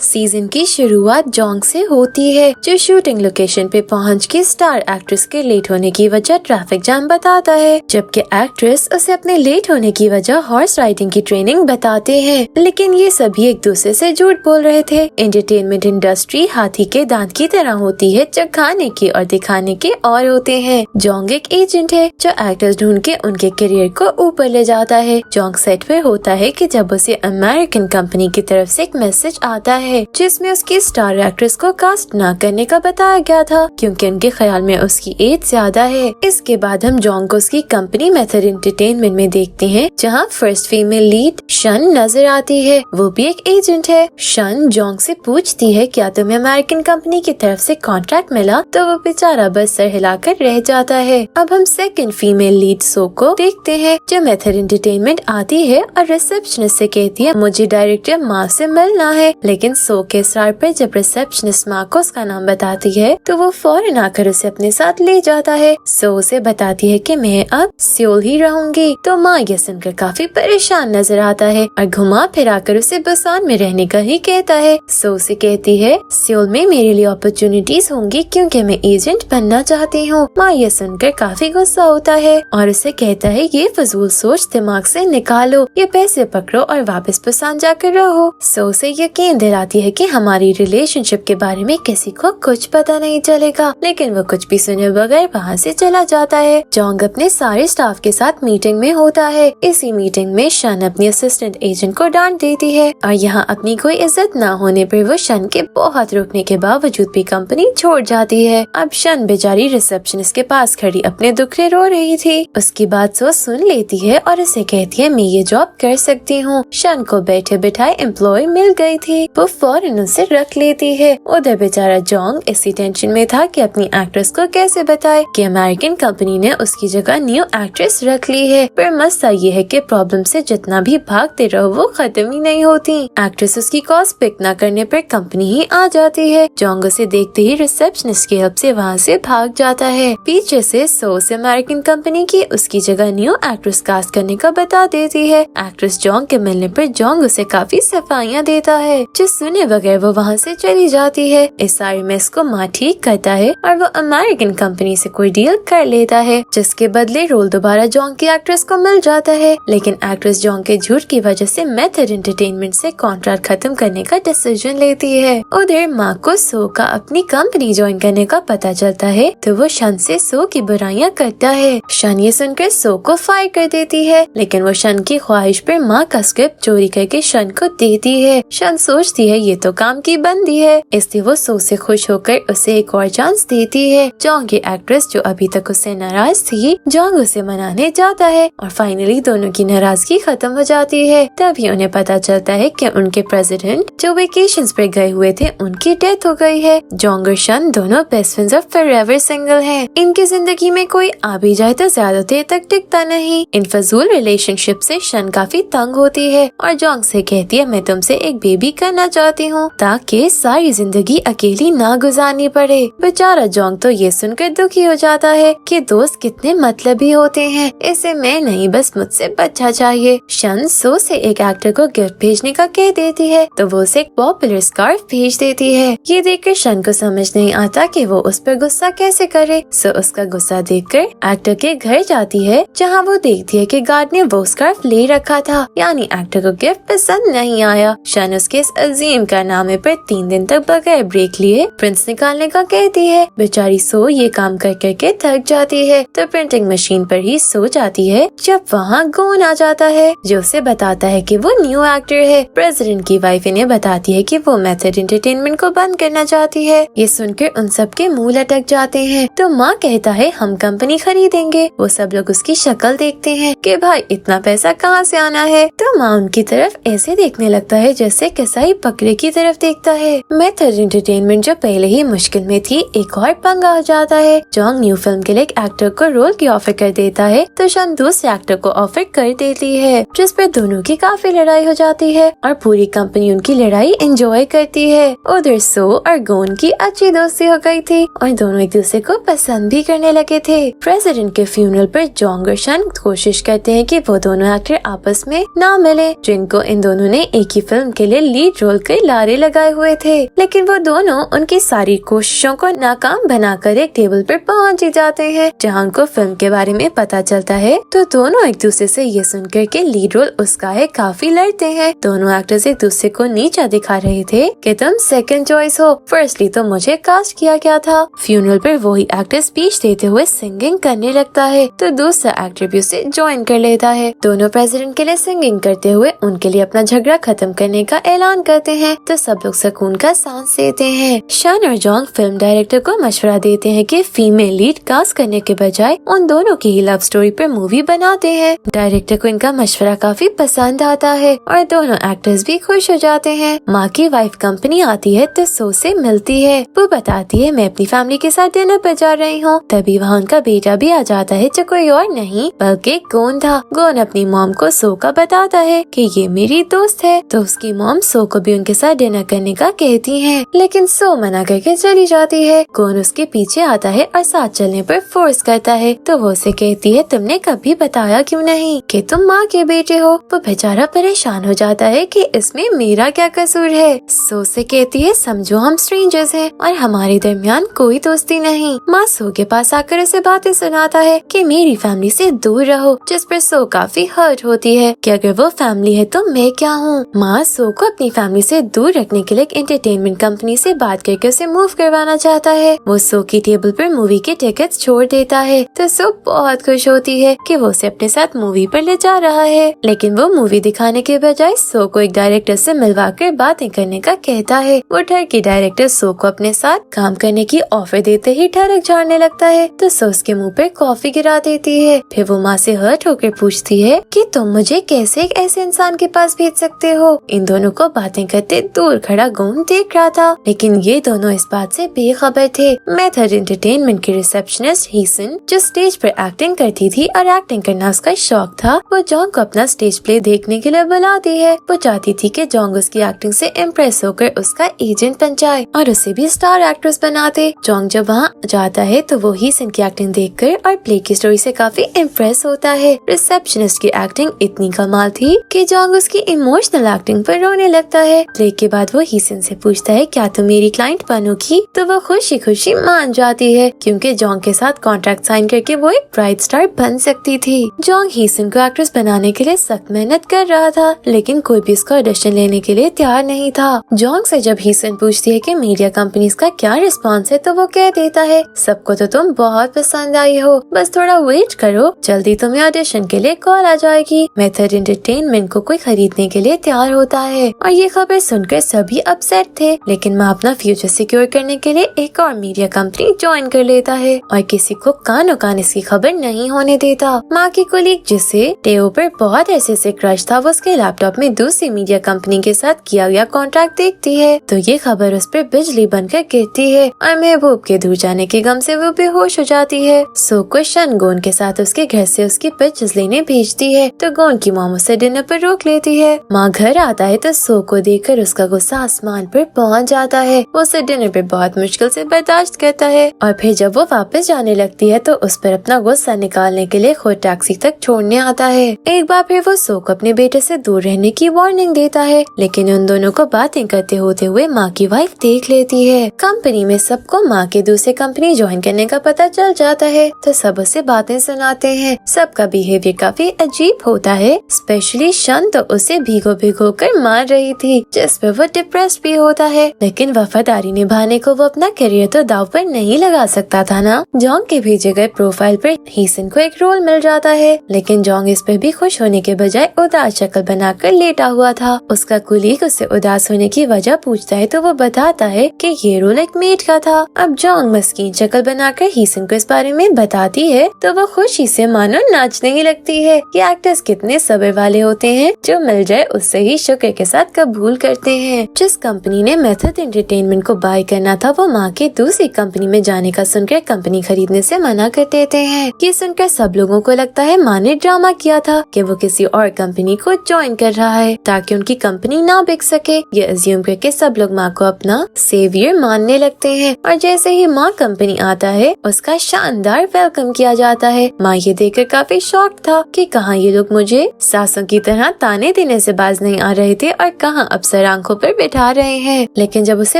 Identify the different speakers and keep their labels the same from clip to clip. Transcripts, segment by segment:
Speaker 1: Season की शुरुआत Jong से होती है, जो शूटिंग लोकेशन पे पहुंच के स्टार एक्ट्रेस के लेट होने की वजह ट्रैफिक जाम बताता है, जबकि एक्ट्रेस उसे अपने लेट होने की वजह हॉर्स राइडिंग की ट्रेनिंग बताते हैं। लेकिन ये सभी एक दूसरे से झूठ बोल रहे थे। एंटरटेनमेंट इंडस्ट्री हाथी के दांत की तरह होती है, जो खाने के और दिखाने के और होते हैं। जोंग एक एजेंट है जो एक्टर्स ढूंढ के उनके करियर को ऊपर ले जाता है। जोंग सेट पे होता है कि जब उसे अमेरिकन कंपनी की तरफ से एक मैसेज आता है जिसमें उसकी स्टार एक्ट्रेस को कास्ट न करने का बताया गया था, क्योंकि उनके ख्याल में उसकी एज ज्यादा है। इसके बाद हम जोंग को उसकी कंपनी मेथड एंटरटेनमेंट में देखते हैं, जहां फर्स्ट फीमेल लीड शन नजर आती है। वो भी एक एजेंट है। शन जोंग से पूछती है क्या तुम्हें अमेरिकन कंपनी की तरफ से कॉन्ट्रैक्ट मिला, तो वो बेचारा बस सर हिलाकर रह जाता है। अब हम सेकंड फीमेल लीड सो को देखते हैं, जो मेथड एंटरटेनमेंट आती है और रिसेप्शनिस्ट से कहती है मुझे डायरेक्टर माँ से मिलना है। लेकिन सो के स्टार पर जब रिसेप्शनिस्ट माँ को उसका नाम बताती है तो वो फौरन आकर उसे अपने साथ ले जाता है। सो उसे बताती है कि मैं अब सियोल ही रहूंगी। तो माँ ये सुनकर काफी परेशान नजर आता है और घुमा फिरा कर उसे बुसान में रहने का ही कहता है। सो उसे कहती है सियोल में मेरे लिए अपॉर्चुनिटीज होंगी क्योंकि मैं एजेंट बनना चाहती हूँ। माँ ये सुनकर काफी गुस्सा होता है और उसे कहता है ये फजूल सोच दिमाग से निकालो, ये पैसे पकड़ो और वापस बुसान जाकर रहो। सो उसे यकीन दिलाती है कि हमारी रिलेशनशिप के बारे में किसी को कुछ पता नहीं चलेगा, लेकिन वो कुछ भी सुने बगैर वहाँ से चला जाता है। जोंग अपने सारे स्टाफ के साथ मीटिंग में होता है। इसी मीटिंग में शन अपनी असिस्टेंट एजेंट को डांट देती है और यहाँ अपनी कोई इज्जत न होने पर वो शन के बहुत रोकने के बावजूद भी कंपनी छोड़ जाती है। अब शन बेचारी रिसेप्शनिस्ट के पास खड़ी अपने दुखड़े रो रही थी। उसकी बात सो सुन लेती है और उसे कहती है मैं ये जॉब कर सकती हूँ। शन को बैठे बिठाए एम्प्लॉय मिल गई थी, वो फौरन उसे रख लेती है। उधर बेचारा जोंग इसी टेंशन में था कि अपनी एक्ट्रेस को कैसे बताए कि अमेरिकन कंपनी ने उसकी जगह न्यू एक्ट्रेस रख ली है। पर मसला ये है कि प्रॉब्लम से जितना भी भागते रहो वो खत्म ही नहीं होती। एक्ट्रेस उसकी कॉल पिक न करने पर कंपनी ही आ जाती है। जोंग उसे देखते ही रिसेप्शनिस्ट की हेल्प से वहाँ से भाग जाता है। पीछे से सो से अमेरिकन कंपनी की उसकी जगह न्यू एक्ट्रेस कास्ट करने का बता देती है। एक्ट्रेस जोंग के मिलने पर जोंग उसे काफी सफाइयाँ देता है, जो सुने बगैर वो वहाँ से चली जाती है। इस सारी मेस को माँ ठीक करता है और वो अमेरिकन कंपनी से कोई डील कर लेता है, जिसके बदले रोल दोबारा जोंग की एक्ट्रेस को मिल जाता है। लेकिन एक्ट्रेस जोंग के झूठ की वजह से मेथड एंटरटेनमेंट से कॉन्ट्रैक्ट खत्म करने का डिसीजन लेती है। उधर माँ को सो का अपनी कंपनी ज्वाइन करने का पता चलता है, तो वो शन से सो की बुराइयां करता है। शन ये सुनकर सो को फायर कर देती है, लेकिन वो शन की ख्वाहिश पर माँ का स्क्रिप्ट चोरी करके शन को देती है। शन सोचती है ये तो काम की बंदी है, इसलिए वो सो से खुश होकर उसे एक और चांस देती है। जोंग की एक्ट्रेस जो अभी तक उससे नाराज थी, जोंग उसे मनाने जाता है और फाइनली दोनों की नाराजगी खत्म हो जाती है। तभी उन्हें पता चलता है कि उनके प्रेसिडेंट जो वेकेशंस पर गए हुए थे उनकी डेथ हो गई है। जोंग और शन दोनों बेस्ट फ्रेंड्स और फॉरएवर सिंगल हैं। इनकी जिंदगी में कोई आ भी जाए तो ज्यादा देर तक टिकता नहीं। इन फजूल रिलेशनशिप से शन काफी तंग होती है और जोंग से कहती है मैं तुमसे एक बेबी करना चाहती हूँ ताकि सारी जिंदगी अकेली ना गुजारनी पड़े। बेचारा जोंग तो ये सुनकर दुखी हो जाता है कि दोस्त कितने मतलबी होते हैं, इसे मैं नहीं बस मुझसे बच्चा चाहिए। शन सो से एक एक्टर को गिफ्ट भेजने का कह देती है, तो वो उसे एक पॉपुलर स्कार्फ भेज देती है। ये देखकर शन को समझ नहीं आता कि वो उस पर गुस्सा कैसे करे। सो उसका गुस्सा देखकर एक्टर के घर जाती है, जहाँ वो देखती है कि गार्ड ने वो स्कार्फ ले रखा था, यानी एक्टर को गिफ्ट पसंद नहीं आया। शन उसके इस अजीम कारनामे पर 3 दिन तक बगैर ब्रेक लिए प्रिंट्स निकालने का कहती है। बेचारी सो ये काम कर करके थक जाती है, तो प्रिंटिंग मशीन पर ही सो जाती है जब वहाँ गोन आ जाता है, जो उसे बताता है कि वो न्यू एक्टर है। प्रेसिडेंट की वाइफ इन्हें बताती है कि वो मेथड एंटरटेनमेंट को बंद करना चाहती है। ये सुनकर उन सब के मुंह लटक जाते हैं। तो माँ कहता है हम कंपनी खरीदेंगे। वो सब लोग उसकी शक्ल देखते हैं कि भाई इतना पैसा कहाँ से आना है। तो माँ उनकी तरफ ऐसे देखने लगता है जैसे कसाई बकरे की तरफ देखता है। मेथड एंटरटेनमेंट जो पहले ही मुश्किल में थी, एक और पंगा हो जाता है। जोंग न्यू फिल्म के लिए एक एक्टर को रोल की ऑफर कर देता है, तो शन दूसरे एक्टर को ऑफर कर देती है, जिस पर दोनों की काफी लड़ाई हो जाती है और पूरी कंपनी उनकी लड़ाई एंजॉय करती है। उधर सो और गोन की अच्छी दोस्ती हो गई थी और दोनों एक दूसरे को पसंद भी करने लगे थे। प्रेसिडेंट के फ्यूनरल पर जोंग और शन कोशिश करते हैं कि वो दोनों एक्टर आपस में ना मिले, जिनको इन दोनों ने एक ही फिल्म के लिए लीड रोल मिलकर लारे लगाए हुए थे, लेकिन वो दोनों उनकी सारी कोशिशों को नाकाम बनाकर एक टेबल पर पहुंच ही जाते हैं जहां उनको फिल्म के बारे में पता चलता है। तो दोनों एक दूसरे से ये सुनकर के लीड रोल उसका है काफी लड़ते हैं। दोनों एक्टर्स एक दूसरे को नीचा दिखा रहे थे कि तुम सेकंड चॉइस हो, फर्स्टली तो मुझे कास्ट किया गया था। फ्यूनरल पर वही एक्टर स्पीच देते हुए सिंगिंग करने लगता है तो दूसरा एक्टर भी उसे ज्वाइन कर लेता है। दोनों प्रेसिडेंट के लिए सिंगिंग करते हुए उनके लिए अपना झगड़ा खत्म करने का ऐलान करते हैं तो सब लोग सुकून का सांस लेते हैं। शन और जोंग फिल्म डायरेक्टर को मशवरा देते हैं कि फीमेल लीड कास्ट करने के बजाय उन दोनों की ही लव स्टोरी पर मूवी बनाते हैं। डायरेक्टर को इनका मशवरा काफी पसंद आता है और दोनों एक्टर्स भी खुश हो जाते हैं। माँ की वाइफ कंपनी आती है तो सो से मिलती है। वो बताती है मैं अपनी फैमिली के साथ डिनर पर जा रही हूँ। तभी वहाँ उनका बेटा भी आ जाता है जो कोई और नहीं बल्कि गोन था। गोन अपनी मॉम को सो का बताता है कि ये मेरी दोस्त है तो उसकी मॉम सो को भी उनके साथ डिनर करने का कहती है, लेकिन सो मना करके चली जाती है। गोन उसके पीछे आता है और साथ चलने पर फोर्स करता है तो वो उसे कहती है तुमने कभी बताया क्यों नहीं कि तुम माँ के बेटे हो। वो बेचारा परेशान हो जाता है कि इसमें मेरा क्या कसूर है। सो से कहती है समझो हम स्ट्रेंजर्स हैं और हमारे दरमियान कोई दोस्ती नहीं। माँ सो के पास आकर उसे बातें सुनाता है कि मेरी फैमिली से दूर रहो, जिस पर सो काफी हर्ट होती है कि अगर वो फैमिली है तो मैं क्या हूँ। माँ सो को अपनी फैमिली से दूर रखने के लिए एक एंटरटेनमेंट कंपनी से बात करके उसे मूव करवाना चाहता है। वो सो की टेबल पर मूवी के टिकट्स छोड़ देता है तो सो बहुत खुश होती है कि वो उसे अपने साथ मूवी पर ले जा रहा है, लेकिन वो मूवी दिखाने के बजाय सो को एक डायरेक्टर से मिलवाकर बातें करने का कहता है। वो डर की डायरेक्टर सो को अपने साथ काम करने की ऑफर देते ही ठरक झाड़ने लगता है तो सो उसके मुंह पे कॉफी गिरा देती है। फिर वो माँ से हर्ट होकर पूछती है कि तुम मुझे कैसे एक ऐसे इंसान के पास भेज सकते हो। इन दोनों को बातें करते दूर खड़ा गोन देख रहा था, लेकिन ये दोनों इस बात से बेखबर थे। मेथड एंटरटेनमेंट की रिसेप्शनिस्ट हीसन जो स्टेज पर एक्टिंग करती थी और एक्टिंग करना उसका शौक था, वो जॉन्ग को अपना स्टेज प्ले देखने के लिए बुलाती है। वो चाहती थी कि जॉन्ग उसकी एक्टिंग से इम्प्रेस होकर उसका एजेंट बन जाए और उसे भी स्टार एक्ट्रेस बनाते। जॉन्ग जब वहाँ जाता है तो वो हीसन की एक्टिंग देखकर और प्ले की स्टोरी से काफी इम्प्रेस होता है। रिसेप्शनिस्ट की एक्टिंग इतनी कमाल थी कि जॉन्ग उसकी इमोशनल एक्टिंग पर रोने लगता है। प्ले के बाद वो हीसन से पूछता है क्या तुम मेरी क्लाइंट बनोगी, तो वो खुशी खुशी मान जाती है क्योंकि जॉन्ग के साथ कॉन्ट्रैक्ट साइन करके वो एक ब्राइट स्टार बन सकती थी। जॉन्ग हीसन को एक्ट्रेस बनाने के लिए सख्त मेहनत कर रहा था, लेकिन कोई भी इसका ऑडिशन लेने के लिए तैयार नहीं था। जॉन्ग से जब हीसन पूछती है कि मीडिया कंपनीज का क्या रिस्पॉन्स है तो वो कह देता है सबको तो तुम बहुत पसंद आई हो, बस थोड़ा वेट करो, जल्दी तुम्हें ऑडिशन के लिए कॉल आ जाएगी। मेथड एंटरटेनमेंट को कोई खरीदने के लिए तैयार होता है और ये खबर सुनकर सभी अपसेट थे, लेकिन माँ अपना फ्यूचर सिक्योर करने के लिए एक और मीडिया कंपनी ज्वाइन कर लेता है और किसी को कानो कान इसकी खबर नहीं होने देता। माँ की कोलीग जिसे टेओ पर बहुत ऐसे से क्रश था वो उसके लैपटॉप में दूसरी मीडिया कंपनी के साथ किया गया कॉन्ट्रैक्ट देखती है तो ये खबर उस पर बिजली बनकर गिरती है और महबूब के दूर जाने के गम से वो बेहोश हो जाती है। सो को शन गोन के साथ उसके घर से उसकी पिक्चर्स लेने भेजती है तो गोन की मॉम उसे डिनर पर रोक लेती है। माँ घर आता है तो सो को देखकर उसका गुस्सा आसमान पर पहुँच जाता है। वो उसे डिनर पे बहुत मुश्किल से बर्दाश्त करता है और फिर जब वो वापस जाने लगती है तो उस पर अपना गुस्सा निकालने के लिए खुद टैक्सी तक छोड़ने आता है। एक बार फिर वो सो को अपने बेटे से दूर रहने की वार्निंग देता है, लेकिन उन दोनों को बातें करते होते हुए माँ की वाइफ देख लेती है। कंपनी में सबको माँ के दूसरे कंपनी ज्वाइन करने का पता चल जाता है तो सब उसे बातें सुनाते हैं। सबका बिहेवियर काफी अजीब होता है, स्पेशली शन तो उसे भिगो भिगो कर मार रही थी जिस पर वो डिप्रेस्ड भी होता है, लेकिन वफादारी निभाने को वो अपना करियर तो दाव पर नहीं लगा सकता था ना। जॉन्ग के भेजे गए प्रोफाइल पर हीसन को एक रोल मिल जाता है, लेकिन जॉन्ग इस पर भी खुश होने के बजाय उदास शक्ल बनाकर लेटा हुआ था। उसका कुलीग उससे उदास होने की वजह पूछता है तो वो बताता है कि ये रोल एक मेड का था। अब जॉन्ग मस्कीन शक्ल बनाकर हीसन को इस बारे में बताती है तो वो खुशी से मानो नाचने ही लगती है। ये एक्टर्स कितने सब्र वाले होते हैं, जो मिल जाए उससे ही शुक्र के साथ कबूल करते हैं। जिस कंपनी ने मेथड एंटरटेनमेंट को बाय करना था वो माँ की दूसरी कंपनी में जाने का सुनकर कंपनी खरीदने से मना कर देते हैं। ये सुनकर सब लोगों को लगता है माँ ने ड्रामा किया था कि वो किसी और कंपनी को ज्वाइन कर रहा है ताकि उनकी कंपनी ना बिक सके। ये अज्यूम करके सब लोग माँ को अपना सेवियर मानने लगते हैं और जैसे ही माँ कंपनी आता है उसका शानदार वेलकम किया जाता है। माँ ये देखकर काफी शॉक था कि कहाँ ये लोग मुझे सासों की तरह ताने देने से बाज नहीं आ रहे थे और कहाँ अब सर आंखों पर बिठा रहे हैं। लेकिन जब उसे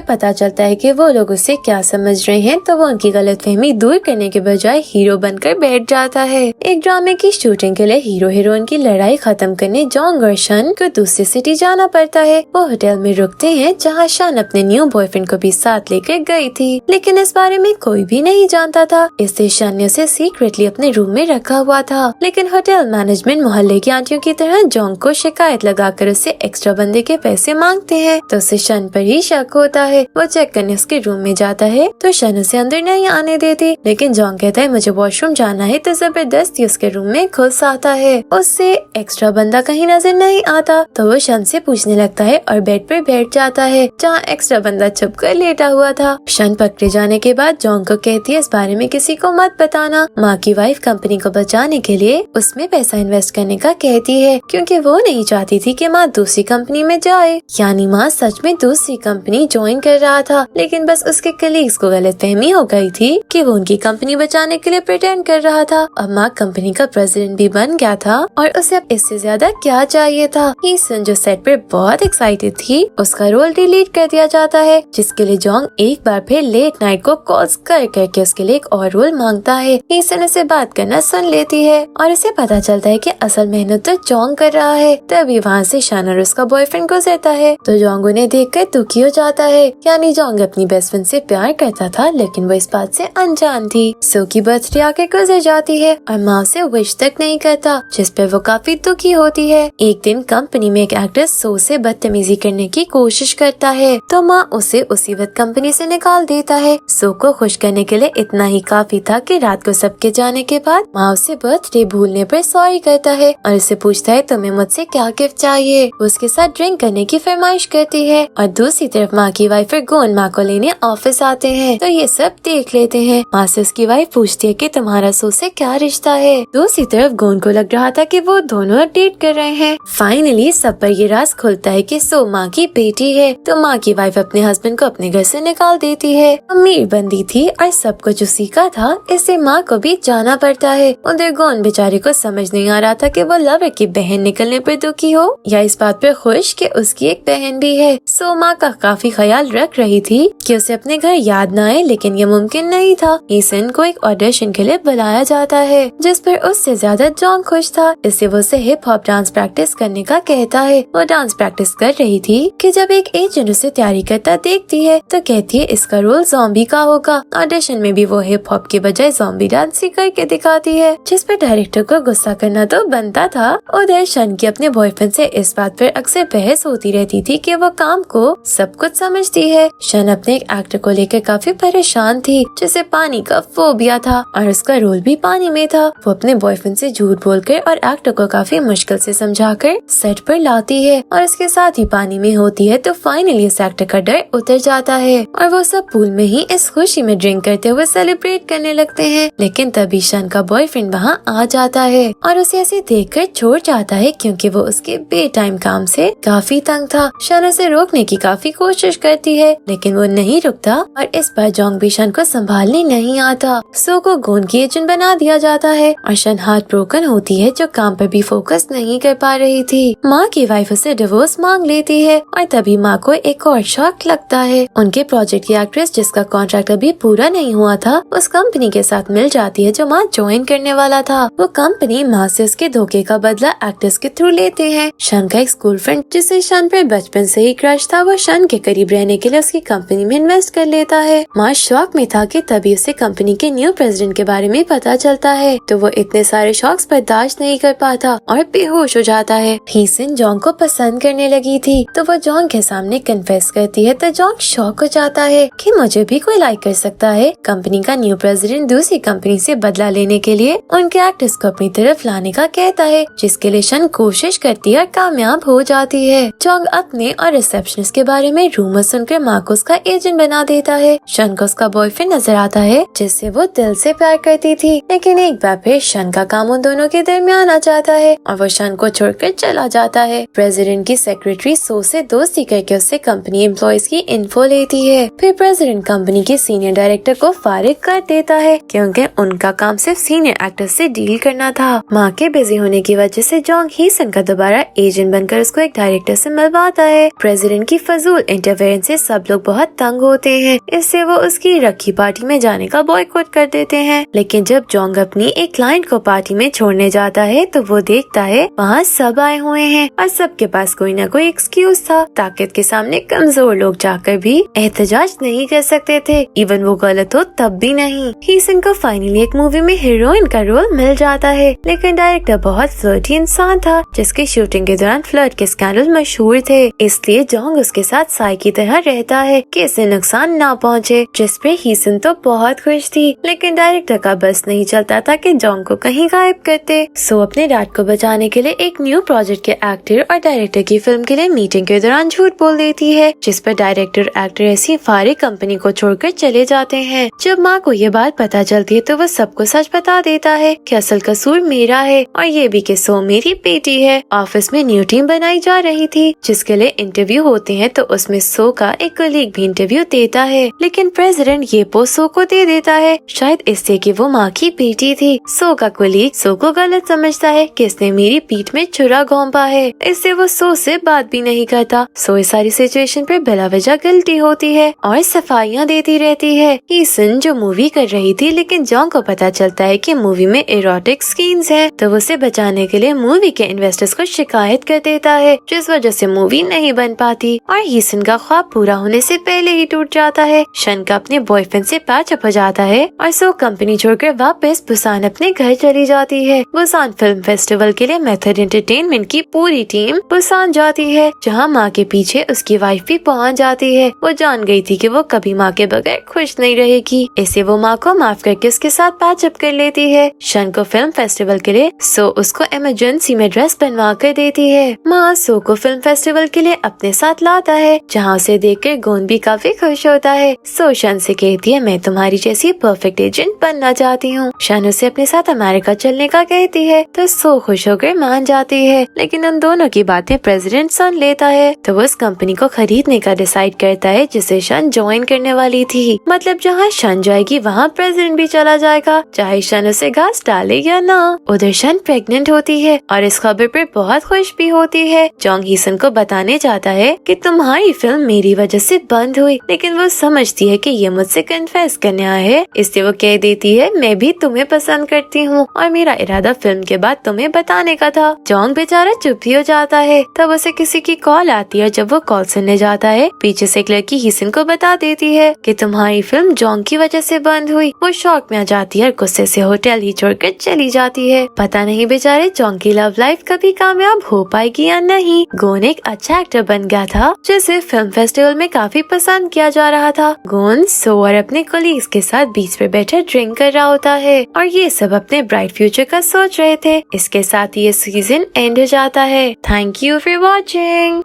Speaker 1: पता चलता है कि वो लोग उसे क्या समझ रहे हैं तो वो उनकी गलतफहमी दूर करने के बजाय हीरो बनकर बैठ जाता है। एक ड्रामे की शूटिंग के लिए हीरो हीरोइन की लड़ाई खत्म करने जोंग और शन को दूसरी सिटी जाना पड़ता है। वो होटल में रुकते हैं जहाँ शन अपने न्यू बॉयफ्रेंड को भी साथ लेकर गई थी, लेकिन इस बारे में कोई भी नहीं जानता था, इससे शन ने उसे सीक्रेटली अपने रूम में रखा हुआ था। लेकिन होटल मैनेजमेंट मोहल्ले की आंटियों की तरह जोंग को शिकायत लगाकर उससे एक्स्ट्रा बंदे के पैसे मांगते हैं, तो उसे शन पर ही शक होता है। वो चेक करने उसके रूम में जाता है तो शन उसे अंदर नहीं आने देती, लेकिन जोंग कहता है मुझे वॉशरूम जाना है, तो जबरदस्ती उसके रूम में घुस आता है। उससे एक्स्ट्रा बंदा कहीं नजर नहीं आता तो वो शन से पूछने लगता है और बेड पर बैठ जाता है जहाँ एक्स्ट्रा बंदा छुप कर लेटा हुआ था। शन पकड़े जाने के बाद जोंग को कहती है इस बारे में किसी को मत बताना। माँ की वाइफ कंपनी को बचाने के लिए उसमें पैसा इन्वेस्ट करने का कहती है, क्योंकि वो नहीं चाहती थी कि माँ दूसरी कंपनी में जाए। यानी माँ सच में दूसरी कंपनी ज्वाइन कर रहा था, लेकिन बस उसके कलीग्स को गलतफहमी हो गई थी कि वो उनकी कंपनी बचाने के लिए प्रिटेंड कर रहा था। अब माँ कंपनी का प्रेसिडेंट भी बन गया था और उसे अब इससे ज्यादा क्या चाहिए था। हीसन जो सेट पर बहुत एक्साइटेड थी उसका रोल डिलीट कर दिया जाता है, जिसके लिए जोंग एक बार फिर लेट नाइट को कॉल्स कर करके उसके लिए एक और रोल मांगता है। हीसन उसे बात करना सुन लेती है और उसे पता चलता है कि असल मेहनत तो जोंग कर रहा है। तभी वहाँ से शन और उसका बॉयफ्रेंड गुजरता है तो जोंग उन्हें देखकर दुखी हो जाता है। यानी जोंग अपनी बेस्ट फ्रेंड से प्यार करता था, लेकिन वो इस बात से अनजान थी। सो की बर्थडे आके गुजर जाती है और माँ से विश तक नहीं करता, जिस पर वो काफी दुखी होती है। एक दिन कंपनी में एक एक्टर सो से बदतमीजी करने की कोशिश करता है तो माँ उसे उसी वक्त कंपनी से निकाल देता है। सो को खुश करने के लिए इतना ही काफी था कि रात को सबके जाने के बाद माँ उसे बर्थडे भूलने पर सॉरी करता है और उसे पूछता है तुम्हें मुझसे क्या गिफ्ट चाहिए। उसके साथ ड्रिंक करने की फरमाइश करती है और दूसरी तरफ माँ की वाइफ और गोन माँ को लेने ऑफिस आते हैं तो ये सब देख लेते हैं। माँ से उसकी वाइफ पूछती है कि तुम्हारा सो से क्या रिश्ता है। दूसरी तरफ गोन को लग रहा था कि वो दोनों डेट कर रहे हैं। फाइनली सब पर ये राज खुलता है कि सो माँ की बेटी है, तो माँ की वाइफ अपने हस्बैंड को अपने घर से निकाल देती है। अमीर बंदी थी और सब कुछ उसी का था, इससे माँ को भी जाना पड़ता है। उधर गोन बेचारे को समझ नहीं आ रहा था कि वो लवर की बहन निकलने पर दुखी हो या इस बात पर खुश कि उसकी एक बहन भी है। सो माँ का काफी ख्याल रख रही थी कि उसे अपने घर याद न आए, लेकिन ये मुमकिन नहीं था। हीसन को एक ऑडिशन के लिए बुलाया जाता है, जिस पर उससे ज्यादा जोंग खुश था, इससे वो उसे हिप हॉप डांस प्रैक्टिस करने का कहता है। वो डांस प्रैक्टिस कर रही थी कि जब एक एजेंट उसे तैयारी करता देखती है तो कहती है इसका रोल ज़ॉम्बी का होगा। ऑडिशन में भी वो हिप हॉप के बजाय ज़ॉम्बी डांस ही करके दिखाती है, जिस पर डायरेक्टर को गुस्सा करना तो बनता था। उधर शन की अपने बॉयफ्रेंड से इस बात पर अक्सर बहस होती रहती थी कि वो काम को सब कुछ समझती है। शन अपने एक एक्टर को लेकर काफी परेशान थी, जिसे पानी का फोबिया था और उसका रोल भी पानी में था। वो अपने बॉयफ्रेंड से झूठ बोलकर और एक्टर को काफी मुश्किल से समझाकर सेट पर लाती है और इसके साथ ही पानी में होती है, तो फाइनली इस एक्टर का डर उतर जाता है और वो सब पूल में ही इस खुशी में ड्रिंक करते हुए सेलिब्रेट करने लगते हैं। लेकिन तभी शन का बॉयफ्रेंड वहाँ आ जाता है और उसे ऐसे देखकर छोड़ जाता है, क्योंकि वो उसके बे टाइम काम से काफी तंग था। शन उसे रोकने की काफी कोशिश करती है, लेकिन वो नहीं रुकता और इस बार जोंग भी शन को संभालने नहीं आता। सो को गोन की एजेंट बना दिया जाता है और शन हार्ट ब्रोकन होती है, जो काम पर भी फोकस नहीं कर पा रही थी। माँ की वाइफ उसे डिवोर्स मांग लेती है और तभी माँ को एक और शॉक लगता है। उनके प्रोजेक्ट की एक्ट्रेस, जिसका कॉन्ट्रैक्ट अभी पूरा नहीं हुआ था, उस कंपनी के साथ मिल जाती है जो माँ ज्वाइन करने वाला था। वो कंपनी माँ से उसके धोखे का बदला एक्ट्रेस के थ्रू लेते हैं। शन का एक स्कूल फ्रेंड, जिसे शन पर बचपन से ही क्रश था, वो शन के करीब रहने के लिए उसकी कंपनी में इन्वेस्ट कर लेता है। माँ शॉक में था कि तभी उसे कंपनी के न्यू प्रेसिडेंट के बारे में पता चलता है, तो वो इतने सारे शॉक्स बर्दाश्त नहीं कर पाता और बेहोश हो जाता है। हीसन जोंग को पसंद करने लगी थी, तो वो जोंग के सामने कन्फेस करती है, तो जोंग शॉक हो जाता है कि मुझे भी कोई लाइक कर सकता है। कंपनी का न्यू प्रेसिडेंट दूसरी कंपनी से बदला लेने के लिए उनके एक्टर्स को अपनी तरफ लाने का कहता है, जिसके लिए शन कोशिश करती है और कामयाब हो जाती है। जोंग अपने और रिसेप्शनिस्ट के बारे में रूमर सुनकर माँ को उसका एजेंट बना देता है। शन को उसका बॉयफ्रेंड नजर आता है, जिससे वो दिल से प्यार करती थी, लेकिन एक बार फिर शन का काम उन दोनों के दरमियान आ जाता है और वो शन को छोड़कर चला जाता है। प्रेसिडेंट की सेक्रेटरी सो से दोस्ती करके उससे कंपनी एम्प्लॉयज की इन्फो लेती है। फिर प्रेसिडेंट कंपनी के सीनियर डायरेक्टर को फारिग कर देता है, क्योंकि उनका काम सिर्फ सीनियर एक्टर से डील करना था। माँ के बिजी होने की वजह से जोंग हीसन का दोबारा एजेंट बनकर उसको एक डायरेक्टर से मिलवा आता है। प्रेसिडेंट की फजूल इंटरफेरेंस से सब लोग बहुत तंग होते हैं, इससे वो उसकी रखी पार्टी में जाने का बॉयकॉट कर देते हैं। लेकिन जब जोंग अपनी एक क्लाइंट को पार्टी में छोड़ने जाता है तो वो देखता है वहाँ सब आए हुए हैं और सबके पास कोई न कोई एक्सक्यूज था। ताकत के सामने कमजोर लोग जाकर भी एहतजाज नहीं कर सकते थे, इवन वो गलत हो तब भी नहीं। हीसन को फाइनली एक मूवी में हीरोइन का रोल मिल जाता है, लेकिन डायरेक्टर बहुत फ्लर्टी इंसान था जिसके शूटिंग के दौरान फ्लर्ट के स्कैंडल मशहूर थे, इसलिए जोंग उसके साथ साई की तरह रहता है कि इसे नुकसान ना पहुँचे, जिस पे हीसन तो बहुत खुश थी। लेकिन डायरेक्टर का बस नहीं चलता था कि जोंग को कहीं गायब करते। सो अपने डैड को बचाने के लिए एक न्यू प्रोजेक्ट के एक्टर और डायरेक्टर की फिल्म के लिए मीटिंग के दौरान झूठ बोल देती है, जिस पर डायरेक्टर एक्टर ऐसी फारी कंपनी को छोड़कर चले जाते हैं। जब माँ को ये बात पता चलती है तो वो सबको सच बता देता है कि असल कसूर मेरा है और ये भी कि सो मेरी बेटी है। ऑफिस में न्यू टीम बनाई जा रही थी जिसके लिए इंटरव्यू होते हैं, तो उसमें सो का एक कलीग भी इंटरव्यू देता है, लेकिन प्रेसिडेंट ये पोस्ट सो को दे देता है, शायद इससे कि वो माँ की बेटी थी। सो का कलीग सो को गलत समझता है कि इसने मेरी पीठ में छुरा घोंपा है, इससे वो सो से बात भी नहीं करता। सो इस सारी सिचुएशन पे बिला वजह गिल्टी होती है और सफाइयाँ देती रहती है। हीसन जो मूवी कर रही थी, लेकिन जोंग को पता चलता है कि मूवी में इरोटिक सीन्स हैं, तो वो उसे बचाने के लिए मूवी के इन्वेस्टर्स को शिकायत कर देता है, जिस वजह से मूवी नहीं बन पाती और हीसन का ख्वाब पूरा होने से पहले ही टूट जाता है। शन का अपने बॉयफ्रेंड से पैचअप हो जाता है और सो कंपनी छोड़कर वापस बुसान अपने घर चली जाती है। बुसान फिल्म फेस्टिवल के लिए मेथड एंटरटेनमेंट की पूरी टीम बुसान जाती है, जहाँ माँ के पीछे उसकी वाइफ भी पहुँच जाती है। वो जान गई थी कि वो कभी माँ के बगैर खुश नहीं रहेगी, इससे वो माँ को माफ करके उसके साथ पैचअप कर लेती है। शन को फिल्म फेस्टिवल के लिए सो उसको इमरजेंसी में ड्रेस बनवा कर देती है। माँ सो को फिल्म फेस्टिवल के लिए अपने साथ लाता है, जहाँ उसे देखकर गोन भी काफी खुश होता है। सो शन से कहती है मैं तुम्हारी जैसी परफेक्ट एजेंट बनना चाहती हूँ। शन उसे अपने साथ अमेरिका चलने का कहती है, तो सो खुश होकर मान जाती है, लेकिन उन दोनों की बातें प्रेसिडेंट सुन लेता है, तो वो उस कंपनी को खरीदने का डिसाइड करता है जिसे शन ज्वाइन करने वाली थी। मतलब जहाँ शन जाएगी वहाँ प्रेसिडेंट भी चला जाएगा, चाहे शन उसे घास डाले या ना। उधर शन प्रेग्नेंट होती है और इस खबर पर बहुत खुश भी होती है। जोंग हीसन को बताने जाता है कि तुम्हारी फिल्म मेरी वजह से बंद हुई, लेकिन वो समझती है कि ये मुझसे कन्फेस करने आया है, इससे वो कह देती है मैं भी तुम्हें पसंद करती हूँ और मेरा इरादा फिल्म के बाद तुम्हें बताने का था। जोंग बेचारा चुप ही हो जाता है, तब उसे किसी की कॉल आती है। जब वो कॉल सुनने जाता है, पीछे से एक लड़की हीसन को बता देती है कि तुम्हारी फिल्म जोंग की वजह से बंद हुई। वो शॉक में आ जाती है और गुस्से से होटल ही छोड़कर चली जाती है। पता नहीं बेचारे जोंग की लव लाइफ कभी कामयाब हो पाएगी या नहीं। गोन एक अच्छा एक्टर बन गया था, जिसे फिल्म फेस्टिवल में काफी पसंद किया जा रहा था। गोन सो और अपने कलीग्स के साथ बीच पे बैठे ड्रिंक कर रहा होता है और ये सब अपने ब्राइट फ्यूचर का सोच रहे थे। इसके साथ ये सीजन एंड हो जाता है। Thank you for watching.